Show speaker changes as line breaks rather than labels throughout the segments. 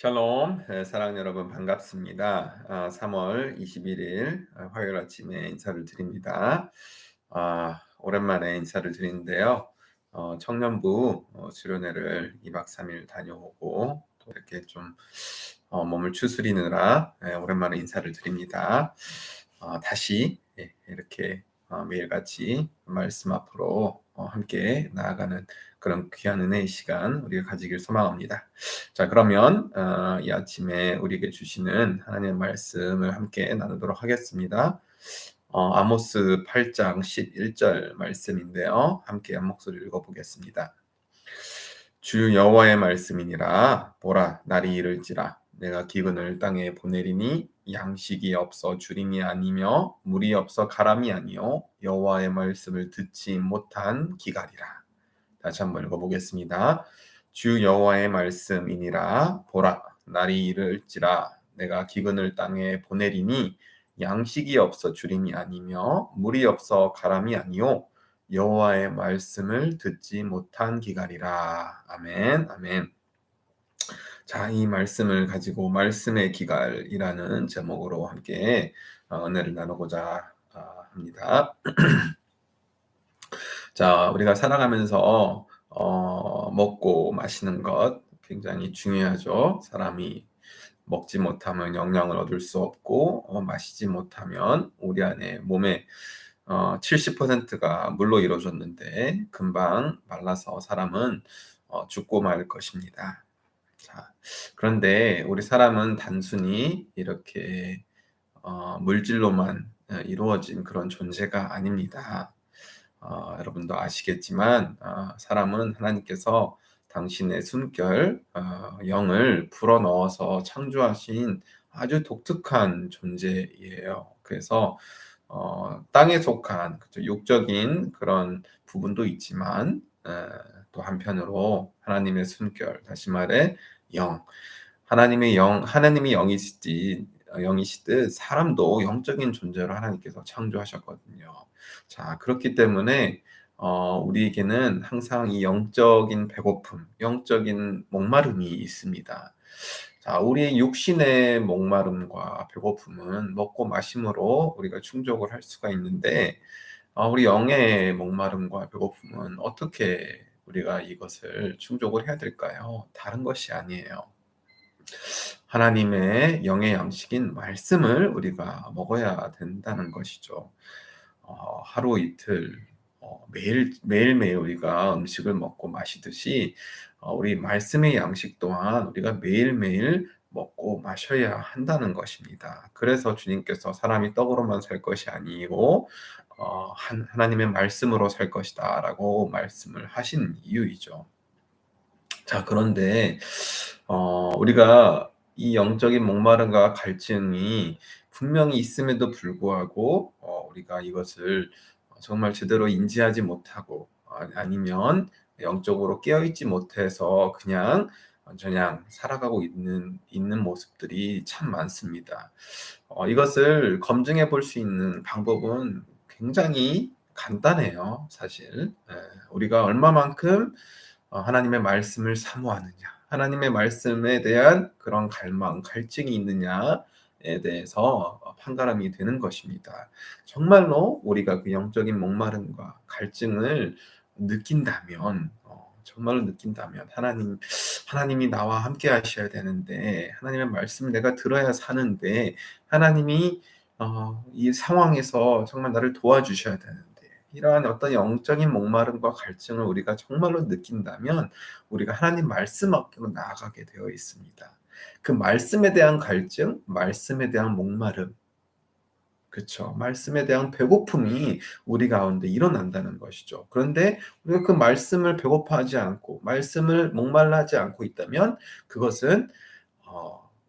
샬롬, 사랑 여러분 반갑습니다. 3월 21일 화요일 아침에 인사를 드립니다. 오랜만에 인사를 드리는데요. 청년부 수련회를 2박 3일 다녀오고 또 이렇게 좀 몸을 추스리느라 오랜만에 인사를 드립니다. 다시 이렇게 매일같이 말씀 앞으로 함께 나아가는 그런 귀한 은혜의 시간 우리가 가지길 소망합니다. 자, 그러면 이 아침에 우리에게 주시는 하나님의 말씀을 함께 나누도록 하겠습니다. 아모스 8장 11절 말씀인데요. 함께 한 목소리 읽어보겠습니다. 주 여호와의 말씀이니라. 보라, 날이 이를지라. 내가 기근을 땅에 보내리니 양식이 없어 주림이 아니며 물이 없어 가람이 아니요 여호와의 말씀을 듣지 못한 기갈이라. 다시 한번 읽어보겠습니다. 주 여호와의 말씀이니라. 보라, 날이 이를지라. 내가 기근을 땅에 보내리니 양식이 없어 주림이 아니며 물이 없어 가람이 아니요 여호와의 말씀을 듣지 못한 기갈이라. 아멘, 아멘. 자, 이 말씀을 가지고 말씀의 기갈이라는 제목으로 함께 은혜를 나누고자 합니다. 자, 우리가 살아가면서 먹고 마시는 것 굉장히 중요하죠. 사람이 먹지 못하면 영양을 얻을 수 없고 마시지 못하면 우리 안에 몸에 70%가 물로 이루어졌는데 금방 말라서 사람은 죽고 말 것입니다. 자, 그런데 우리 사람은 단순히 이렇게 물질로만 이루어진 그런 존재가 아닙니다. 여러분도 아시겠지만 사람은 하나님께서 당신의 숨결 영을 불어넣어서 창조하신 아주 독특한 존재예요. 그래서 땅에 속한 그쵸, 육적인 그런 부분도 있지만 또 한편으로 하나님의 숨결, 다시 말해 영, 하나님이 영이시듯 사람도 영적인 존재로 하나님께서 창조하셨거든요. 자, 그렇기 때문에 우리에게는 항상 이 영적인 배고픔, 영적인 목마름이 있습니다. 자, 우리의 육신의 목마름과 배고픔은 먹고 마심으로 우리가 충족을 할 수가 있는데 우리 영의 목마름과 배고픔은 어떻게 우리가 이것을 충족을 해야 될까요? 다른 것이 아니에요. 하나님의 영의 양식인 말씀을 우리가 먹어야 된다는 것이죠. 하루 이틀 매일매일 우리가 음식을 먹고 마시듯이 우리 말씀의 양식 또한 우리가 매일매일 먹고 마셔야 한다는 것입니다. 그래서 주님께서 사람이 떡으로만 살 것이 아니고 하나님의 말씀으로 살 것이다 라고 말씀을 하신 이유이죠. 자, 그런데 우리가 이 영적인 목마름과 갈증이 분명히 있음에도 불구하고 우리가 이것을 정말 제대로 인지하지 못하고 아니면 영적으로 깨어있지 못해서 그냥 살아가고 있는 모습들이 참 많습니다. 이것을 검증해 볼 수 있는 방법은 굉장히 간단해요, 사실. 우리가 얼마만큼 하나님의 말씀을 사모하느냐, 하나님의 말씀에 대한 그런 갈망, 갈증이 있느냐에 대해서 판가름이 되는 것입니다. 정말로 우리가 그 영적인 목마름과 갈증을 느낀다면, 정말로 느낀다면 하나님이 나와 함께 하셔야 되는데, 하나님의 말씀을 내가 들어야 사는데, 하나님이 이 상황에서 정말 나를 도와주셔야 되는데, 이러한 어떤 영적인 목마름과 갈증을 우리가 정말로 느낀다면 우리가 하나님 말씀 앞으로 나아가게 되어 있습니다. 그 말씀에 대한 갈증, 말씀에 대한 목마름, 그쵸. 말씀에 대한 배고픔이 우리 가운데 일어난다는 것이죠. 그런데 우리가 그 말씀을 배고파하지 않고 말씀을 목말라 하지 않고 있다면 그것은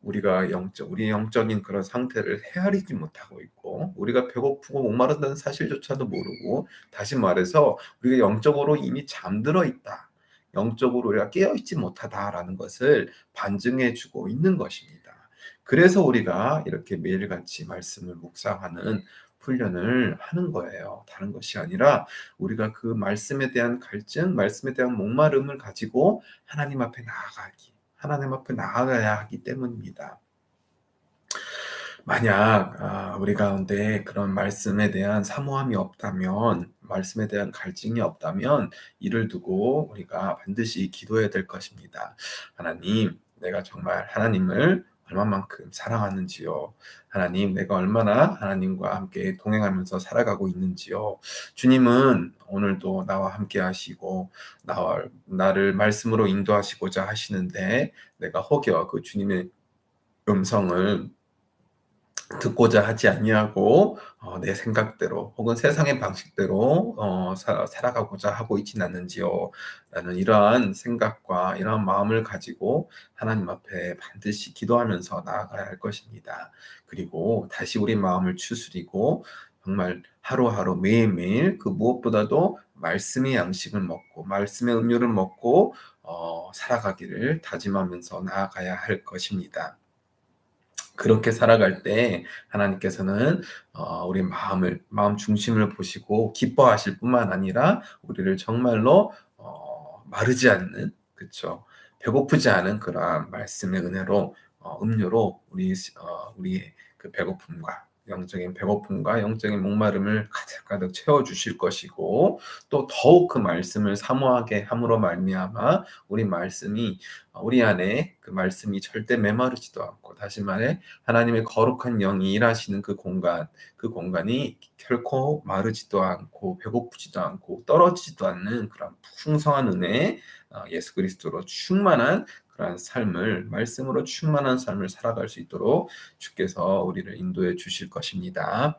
우리의 영적인 그런 상태를 헤아리지 못하고 있고 우리가 배고프고 목마르다는 사실조차도 모르고 다시 말해서 우리가 영적으로 이미 잠들어 있다. 영적으로 우리가 깨어 있지 못하다라는 것을 반증해 주고 있는 것입니다. 그래서 우리가 이렇게 매일같이 말씀을 묵상하는 훈련을 하는 거예요. 다른 것이 아니라 우리가 그 말씀에 대한 갈증, 말씀에 대한 목마름을 가지고 하나님 앞에 나아가기, 하나님 앞에 나아가야 하기 때문입니다. 만약 우리 가운데 그런 말씀에 대한 사모함이 없다면, 말씀에 대한 갈증이 없다면 이를 두고 우리가 반드시 기도해야 될 것입니다. 하나님, 내가 정말 하나님을 얼마만큼 사랑하는지요. 하나님, 내가 얼마나 하나님과 함께 동행하면서 살아가고 있는지요. 주님은 오늘도 나와 함께 하시고 나를 말씀으로 인도하시고자 하시는데, 내가 혹여 그 주님의 음성을 듣고자 하지 아니하고 내 생각대로 혹은 세상의 방식대로 살아가고자 하고 있지는 않는지요. 라는 이러한 생각과 이러한 마음을 가지고 하나님 앞에 반드시 기도하면서 나아가야 할 것입니다. 그리고 다시 우리 마음을 추스리고 정말 하루하루 매일매일 그 무엇보다도 말씀의 양식을 먹고 말씀의 음료를 먹고 살아가기를 다짐하면서 나아가야 할 것입니다. 그렇게 살아갈 때 하나님께서는 우리 마음 중심을 보시고 기뻐하실 뿐만 아니라 우리를 정말로 마르지 않는, 그쵸, 배고프지 않은 그러한 말씀의 은혜로 음료로 우리의 그 배고픔과 영적인 배고픔과 영적인 목마름을 가득가득 채워 주실 것이고, 또 더욱 그 말씀을 사모하게 함으로 말미암아 우리 말씀이 우리 안에 그 말씀이 절대 메마르지도 않고, 다시 말해 하나님의 거룩한 영이 일하시는 그 공간이 결코 마르지도 않고 배고프지도 않고 떨어지지도 않는 그런 풍성한 은혜, 예수 그리스도로 충만한 그러한 삶을, 말씀으로 충만한 삶을 살아갈 수 있도록 주께서 우리를 인도해 주실 것입니다.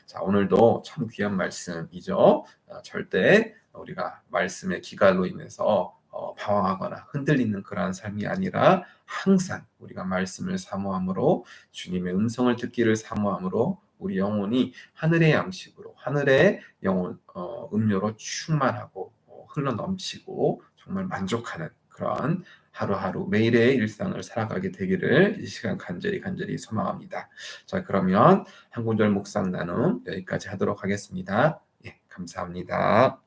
자, 오늘도 참 귀한 말씀이죠. 절대 우리가 말씀의 기갈로 인해서 방황하거나 흔들리는 그러한 삶이 아니라 항상 우리가 말씀을 사모함으로, 주님의 음성을 듣기를 사모함으로 우리 영혼이 하늘의 양식으로, 하늘의 음료로 충만하고 흘러 넘치고 정말 만족하는 그런 하루하루 매일의 일상을 살아가게 되기를 이 시간 간절히 소망합니다. 자, 그러면 한 구절 묵상 나눔 여기까지 하도록 하겠습니다. 예, 감사합니다.